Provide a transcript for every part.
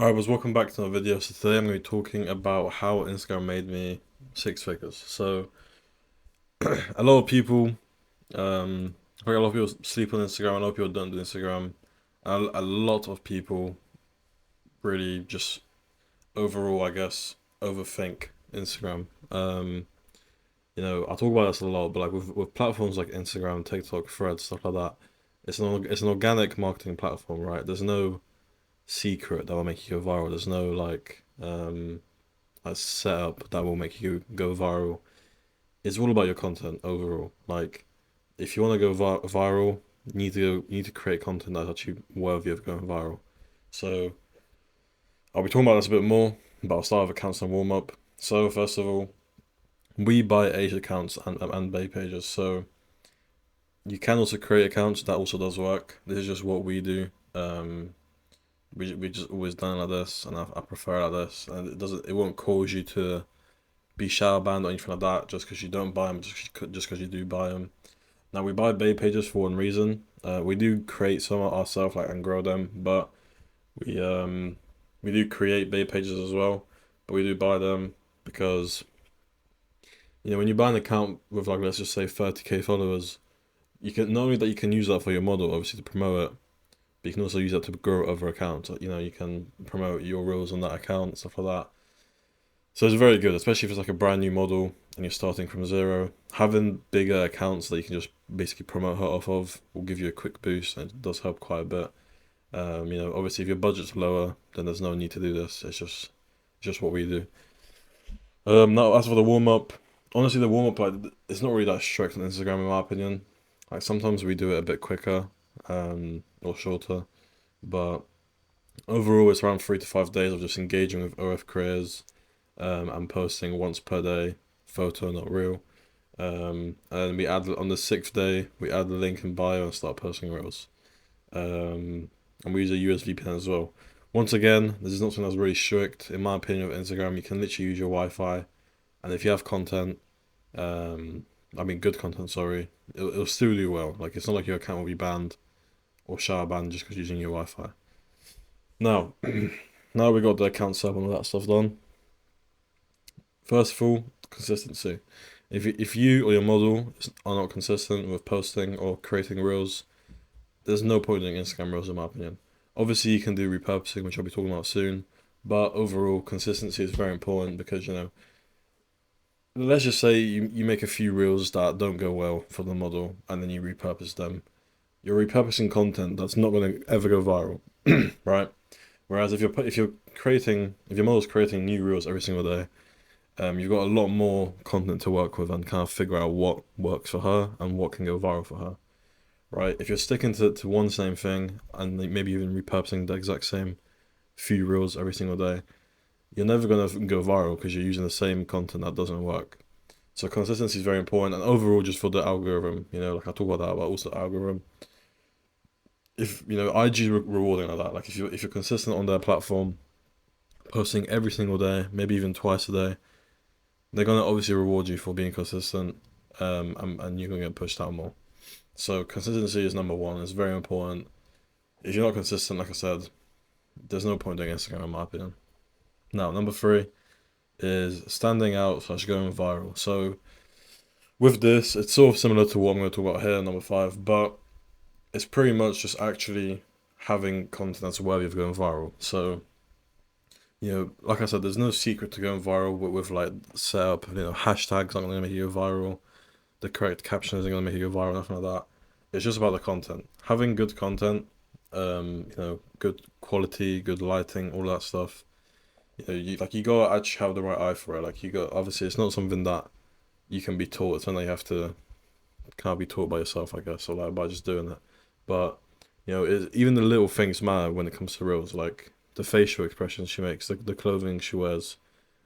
Alright, welcome back to another video. So today I'm going to be talking about how Instagram made me six figures. So a lot of people, I think a lot of people sleep on Instagram. A lot of people don't do Instagram. A lot of people really just overall, I guess, overthink Instagram. I talk about this a lot, but like with platforms like Instagram, TikTok, Threads, stuff like that, it's an organic marketing platform, right? There's no secret that will make you go viral. There's no like setup that will make you go viral. It's all about your content overall. Like, if you want to go viral, you need to create content that's actually worthy of going viral. So I'll be talking about this a bit more, but I'll start with accounts and warm up. So first of all, we buy age accounts and bay pages. So you can also create accounts. That also does work. This is just what we do. We just always done it like this, and I prefer it like this. And it won't cause you to be shadow banned or anything like that just because you don't buy them, just because you do buy them. Now we buy bay pages for one reason. We do create some ourselves, like, and grow them, but we um we do create bay pages as well. But we do buy them because when you buy an account with, like, let's just say 30K followers, you can not only that you can use that for your model, obviously, to promote it, but you can also use that to grow other accounts. Like, you can promote your reels on that account, stuff like that. So it's very good, especially if it's like a brand new model and you're starting from zero. Having bigger accounts that you can just basically promote her off of will give you a quick boost, and it does help quite a bit. Obviously if your budget's lower, then there's no need to do this. It's just what we do. Now as for the warm up, honestly the warm up, like, it's not really that strict on Instagram in my opinion. Like, sometimes we do it a bit quicker, or shorter, but overall it's around 3 to 5 days of just engaging with OF creators, and posting once per day, photo, not real. And we add on the sixth day, we add the link in bio and start posting reels. And we use a US VPN as well. Once again, this is not something that's really strict. In my opinion, with Instagram, you can literally use your Wi-Fi, and if you have content, I mean good content, sorry, it'll still do well. Like, it's not like your account will be banned or shadow banned just because you're using your Wi-Fi. Now, now we got the account set up and all that stuff done. First of all, consistency. If you or your model are not consistent with posting or creating reels, there's no point in Instagram reels in my opinion. Obviously, you can do repurposing, which I'll be talking about soon, but overall, consistency is very important because, let's just say you make a few reels that don't go well for the model and then you repurpose them. You're repurposing content that's not going to ever go viral, right? Whereas if your model's creating new reels every single day, you've got a lot more content to work with and kind of figure out what works for her and what can go viral for her, right? If you're sticking to one same thing and maybe even repurposing the exact same few reels every single day, you're never going to go viral because you're using the same content that doesn't work. So consistency is very important, and overall, just for the algorithm, like I talk about that, but also the algorithm. If IG rewarding like that, like if you're consistent on their platform, posting every single day, maybe even twice a day, they're gonna obviously reward you for being consistent, and you're gonna get pushed out more. So consistency is number one. It's very important. If you're not consistent, like I said, there's no point doing Instagram in my opinion. Now, number three is standing out slash going viral. So with this, it's sort of similar to what I'm going to talk about here, number five, but it's pretty much just actually having content that's worthy of going viral. So, like I said, there's no secret to going viral with like setup. Hashtags aren't going to make you go viral. The correct caption isn't going to make you go viral. Nothing like that. It's just about the content. Having good content, good quality, good lighting, all that stuff. You gotta actually have the right eye for it. Like, obviously it's not something that you can be taught. It's something you have to kind of be taught by yourself, I guess, or like by just doing it. But even the little things matter when it comes to reels, like the facial expressions she makes, the clothing she wears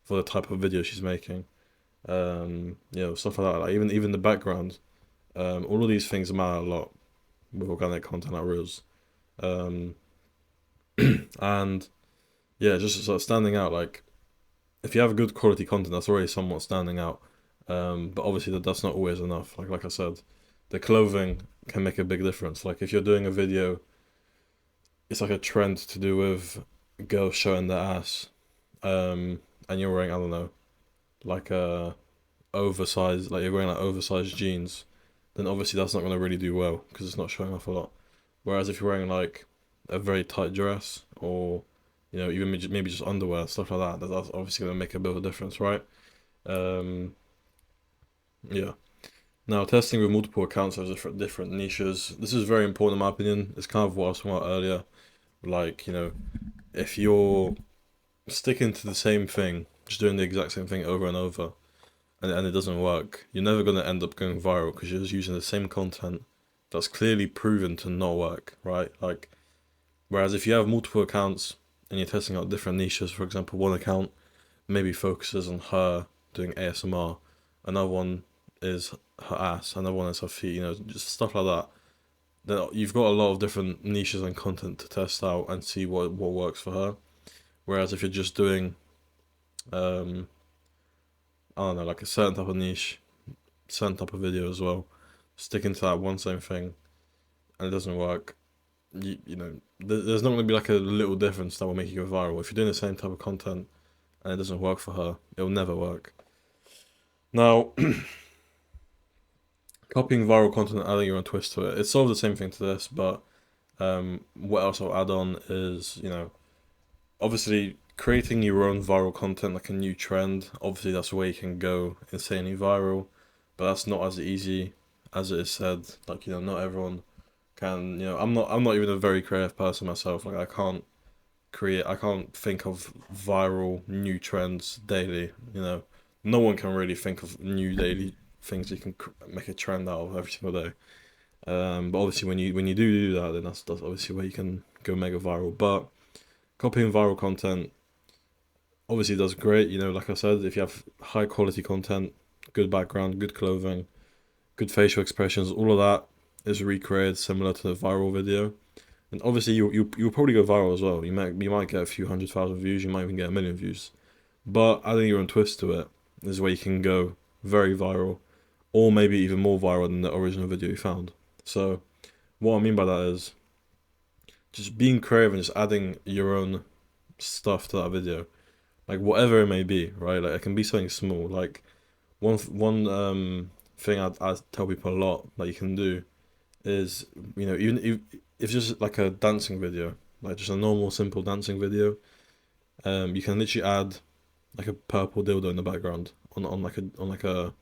for the type of video she's making, stuff like that. Like, even the background, all of these things matter a lot with organic content like reels, um, and yeah, just sort of standing out. Like, if you have good quality content, that's already somewhat standing out. But obviously that's not always enough. Like I said, the clothing can make a big difference. Like, if you're doing a video, it's like a trend to do with girls showing their ass, and you're wearing, I don't know, like a oversized, like you're wearing like oversized jeans, then obviously that's not gonna really do well because it's not showing off a lot. Whereas if you're wearing like a very tight dress or even maybe just underwear, stuff like that, that's obviously gonna make a bit of a difference, right? Um, yeah. Now, testing with multiple accounts has different niches. This is very important in my opinion. It's kind of what I was talking about earlier. Like, if you're sticking to the same thing, just doing the exact same thing over and over, and it doesn't work, you're never going to end up going viral because you're just using the same content that's clearly proven to not work, right? Like, whereas if you have multiple accounts and you're testing out different niches, for example, one account maybe focuses on her doing ASMR, another one is her ass, another one is her feet, just stuff like that. Then you've got a lot of different niches and content to test out and see what works for her. Whereas if you're just doing, um, I don't know, like a certain type of niche, certain type of video as well, sticking to that one same thing, and it doesn't work, there's not going to be like a little difference that will make you go viral. If you're doing the same type of content and it doesn't work for her, it'll never work. Now, copying viral content and adding your own twist to it, it's sort of the same thing to this, but what else I'll add on is, obviously creating your own viral content, like a new trend. Obviously, that's where you can go insanely viral, but that's not as easy as it is said. Like, not everyone can. I'm not even a very creative person myself. Like, I can't think of viral new trends daily. No one can really think of new daily things you can make a trend out of every single day. But obviously, when you do that, then that's obviously where you can go mega viral. But copying viral content obviously does great. Like I said, if you have high quality content, good background, good clothing, good facial expressions, all of that is recreated similar to the viral video. And obviously you'll probably go viral as well. You might get a few 100,000 views, you might even get 1 million views. But adding your own twist to it is where you can go very viral, or maybe even more viral than the original video you found. So what I mean by that is just being creative and just adding your own stuff to that video, like whatever it may be, right? Like it can be something small. Like one thing I tell people a lot that you can do is, even if it's just like a dancing video, like just a normal simple dancing video, you can literally add like a purple dildo in the background on like a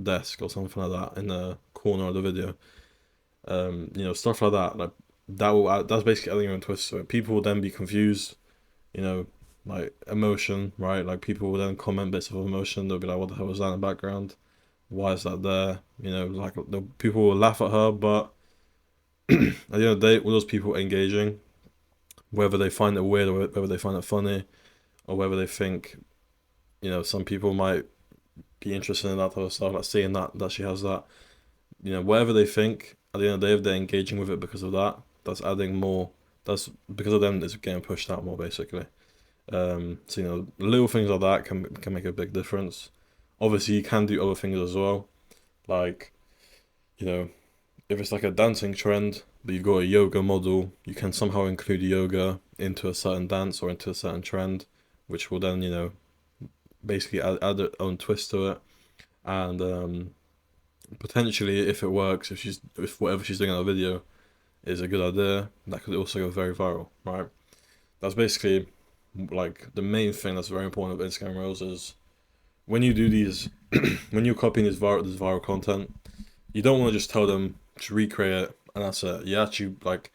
desk or something like that in the corner of the video. Stuff like that. Like that's basically adding your own twist to it. People will then be confused, you know, like emotion, right? Like people will then comment bits of emotion. They'll be like, "What the hell was that in the background? Why is that there?" Like the people will laugh at her, but at the end of the day, all those people engaging, whether they find it weird or whether they find it funny, or whether they think, some people might be interested in that type of stuff, like seeing that she has that, whatever they think, at the end of the day, if they're engaging with it because of that, that's adding more. That's because of them. It's getting pushed out more, basically. So little things like that can make a big difference. Obviously, you can do other things as well, like you know if it's like a dancing trend, but you've got a yoga model, you can somehow include yoga into a certain dance or into a certain trend, which will then basically add their own twist to it, and potentially if it works, if whatever she's doing in the video is a good idea, that could also go very viral, right? That's basically like the main thing that's very important with Instagram Reels is when you do these, when you're copying this viral content, you don't want to just tell them to recreate it and that's it. You actually like,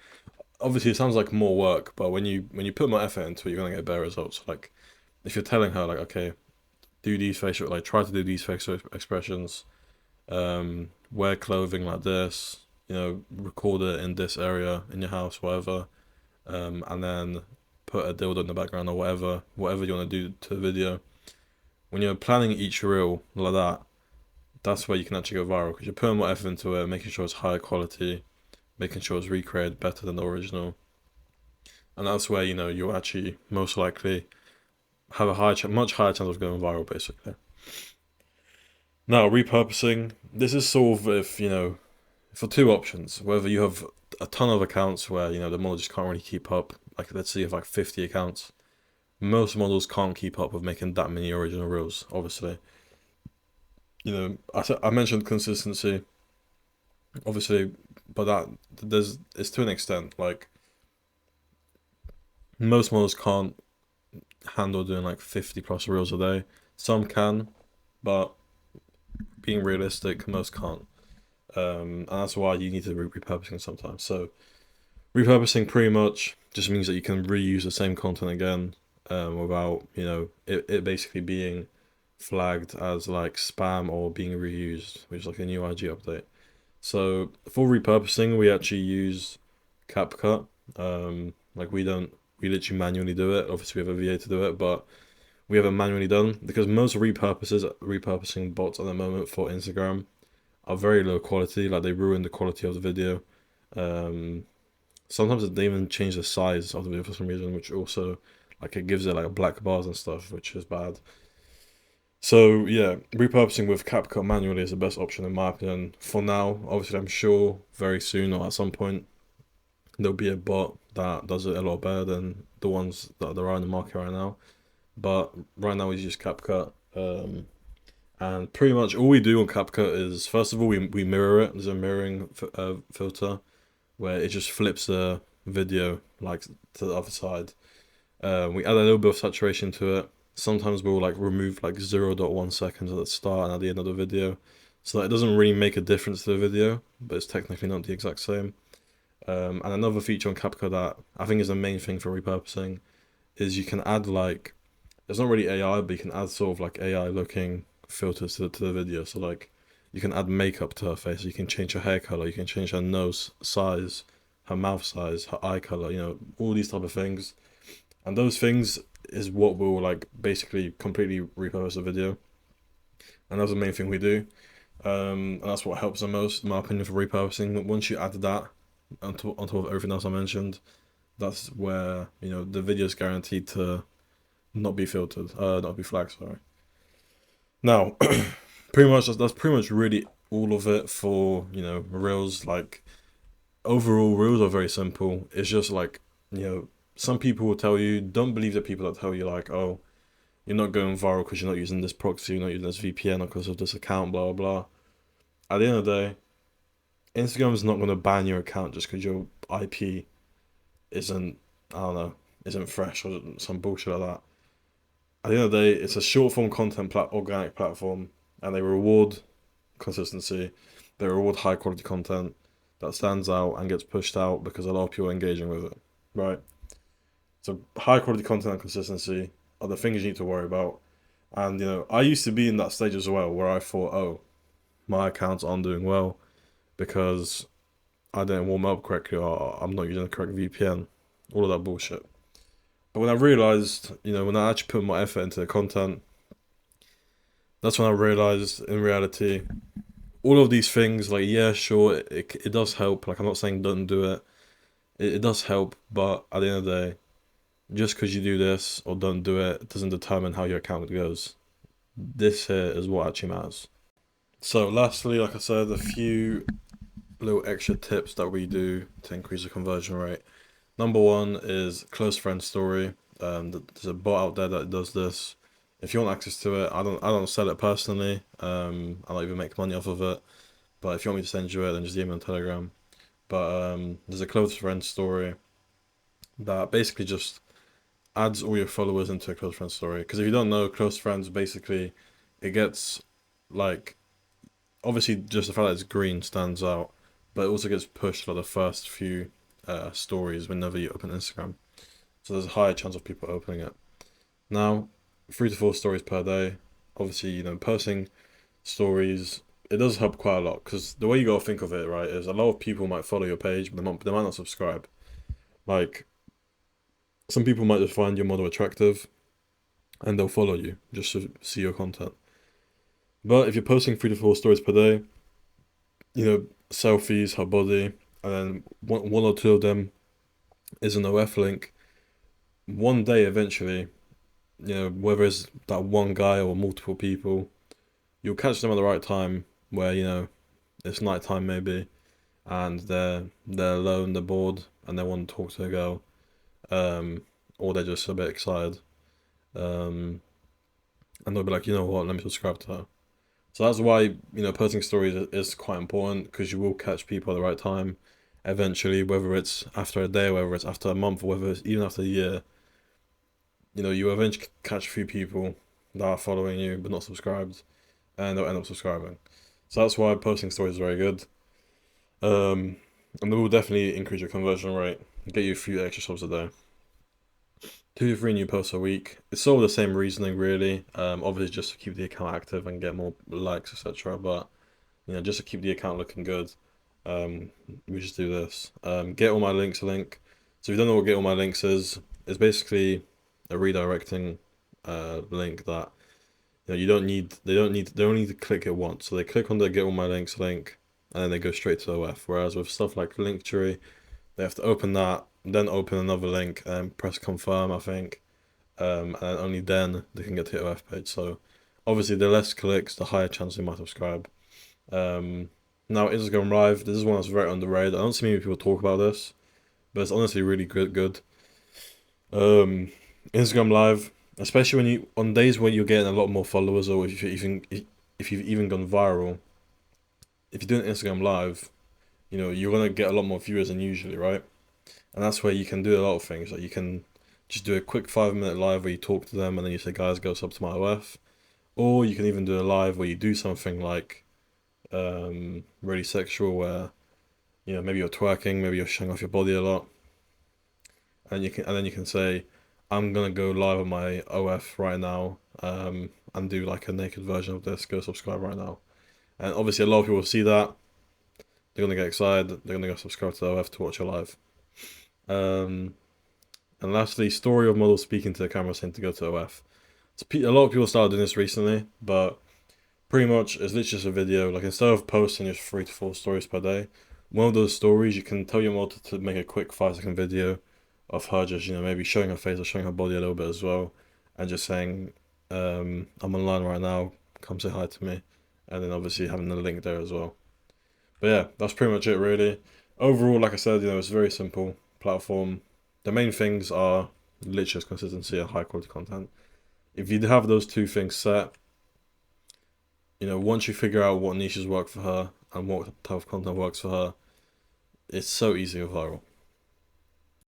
obviously it sounds like more work, but when you put more effort into it, you're gonna get better results. Like if you're telling her like, okay, try to do these facial expressions, wear clothing like this, record it in this area in your house, whatever, and then put a dildo in the background or whatever you want to do to the video. When you're planning each reel like that, that's where you can actually go viral because you're putting more effort into it, making sure it's high quality, making sure it's recreated better than the original, and that's where you'll actually most likely have a much higher chance of going viral, basically. Now, repurposing. This is sort of for two options. Whether you have a ton of accounts where the model just can't really keep up. Like let's say you have like 50 accounts, most models can't keep up with making that many original reels, obviously. I mentioned consistency, obviously, but it's to an extent. Like, most models can't handle doing like 50 plus reels a day. Some can, but being realistic, most can't. And that's why you need to be repurposing sometimes. So repurposing pretty much just means that you can reuse the same content again, without it basically being flagged as like spam or being reused, which is like a new IG update. So for repurposing, we actually use CapCut. Like we literally manually do it. Obviously, we have a VA to do it, but we have it manually done because most repurposing bots at the moment for Instagram are very low quality. Like, they ruin the quality of the video. Um, Sometimes they even change the size of the video for some reason, which also, like, it gives it like black bars and stuff, which is bad. So yeah, repurposing with CapCut manually is the best option in my opinion for now. Obviously, I'm sure very soon or at some point there'll be a bot that does it a lot better than the ones that are in the market right now. But right now we use CapCut. And pretty much all we do on CapCut is, first of all, we mirror it. There's a mirroring filter where it just flips the video like to the other side. We add a little bit of saturation to it. Sometimes we'll like remove like 0.1 seconds at the start and at the end of the video, so that it doesn't really make a difference to the video, but it's technically not the exact same. And another feature on CapCut that I think is the main thing for repurposing is you can add like, it's not really AI, but you can add sort of like AI looking filters to the video. So like, you can add makeup to her face, you can change her hair color, you can change her nose size, her mouth size, her eye color, all these type of things. And those things is what will like basically completely repurpose the video. And that's the main thing we do. And that's what helps the most, in my opinion, for repurposing. Once you add that on top of everything else I mentioned, that's where, the video is guaranteed to not be filtered, not be flagged, sorry. Now, pretty much that's pretty much really all of it for, Reels. Like, overall, Reels are very simple. It's just like, some people will tell you, don't believe the people that tell you like, oh, you're not going viral because you're not using this proxy, you're not using this VPN, or because of this account, blah, blah, blah. At the end of the day, Instagram is not going to ban your account just because your IP isn't, I don't know, isn't fresh or some bullshit like that. At the end of the day, it's a short form content organic platform, and they reward consistency. They reward high quality content that stands out and gets pushed out because a lot of people are engaging with it, right? So high quality content and consistency are the things you need to worry about. And I used to be in that stage as well where I thought, oh, my accounts aren't doing well because I didn't warm up correctly or I'm not using the correct VPN, all of that bullshit. But when I realized, when I actually put my effort into the content, that's when I realized in reality, all of these things, like, yeah, sure, it does help. Like, I'm not saying don't do it. It does help, but at the end of the day, just because you do this or don't do it doesn't determine how your account goes. This here is what actually matters. So lastly, like I said, a few little extra tips that we do to increase the conversion rate. Number one is close friend story. There's a bot out there that does this. If you want access to it, I don't sell it personally. I don't even make money off of it. But if you want me to send you it, then just DM me on Telegram. But there's a close friend story that basically just adds all your followers into a close friend story. Because if you don't know, close friends, basically, it gets like, obviously just the fact that it's green stands out, but it also gets pushed for the first few stories whenever you open Instagram. So there's a higher chance of people opening it. Now, 3 to 4 stories per day. Obviously, posting stories, it does help quite a lot, because the way you gotta think of it, right, is a lot of people might follow your page, but they might not subscribe. Like, some people might just find your model attractive, and they'll follow you just to see your content. But if you're posting 3 to 4 stories per day, selfies, her body, and then one or two of them is an OF link, one day eventually, whether it's that one guy or multiple people, you'll catch them at the right time where, it's nighttime maybe, and they're alone, they're bored, and they want to talk to a girl, or they're just a bit excited. And they'll be like, you know what, let me subscribe to her. So that's why, posting stories is quite important, because you will catch people at the right time eventually, whether it's after a day, whether it's after a month, or whether it's even after a year. You eventually catch a few people that are following you but not subscribed, and they'll end up subscribing. So that's why posting stories is very good. And it will definitely increase your conversion rate, get you a few extra subs a day. 2 to 3 new posts a week. It's all the same reasoning, really. Obviously, just to keep the account active and get more likes, etc. But just to keep the account looking good, we just do this. Get all my links link. So if you don't know what get all my links is, it's basically a redirecting link that you don't need. They don't need to click it once. So they click on the get all my links link, and then they go straight to OF. Whereas with stuff like Linktree, they have to open that, then open another link, and press confirm, I think. And only then they can get to the OF page. So obviously, the less clicks, the higher chance they might subscribe. Now Instagram Live, this is one that's very underrated. I don't see many people talk about this, but it's honestly really good. Instagram Live, especially on days when you're getting a lot more followers, or if you've even gone viral, if you're doing Instagram Live, you're gonna get a lot more viewers than usually, right? And that's where you can do a lot of things. Like you can just do a quick 5 minute live where you talk to them and then you say, guys, go sub to my OF. Or you can even do a live where you do something like really sexual, where maybe you're twerking, maybe you're showing off your body a lot, and then you can say, I'm gonna go live on my OF right now, and do like a naked version of this. Go subscribe right now. And obviously, a lot of people will see that. They're gonna get excited. They're gonna go subscribe to the OF to watch your live. And lastly, story of models speaking to the camera saying to go to OF. So a lot of people started doing this recently, but pretty much it's literally just a video. Like instead of posting just 3 to 4 stories per day, one of those stories you can tell your model to make a quick 5 second video of her just maybe showing her face or showing her body a little bit as well, and just saying, I'm online right now, come say hi to me, and then obviously having the link there as well. But yeah, that's pretty much it really. Overall, like I said, it's a very simple platform. The main things are literally just consistency and high quality content. If you have those 2 things set, once you figure out what niches work for her and what type of content works for her, it's so easy to go viral.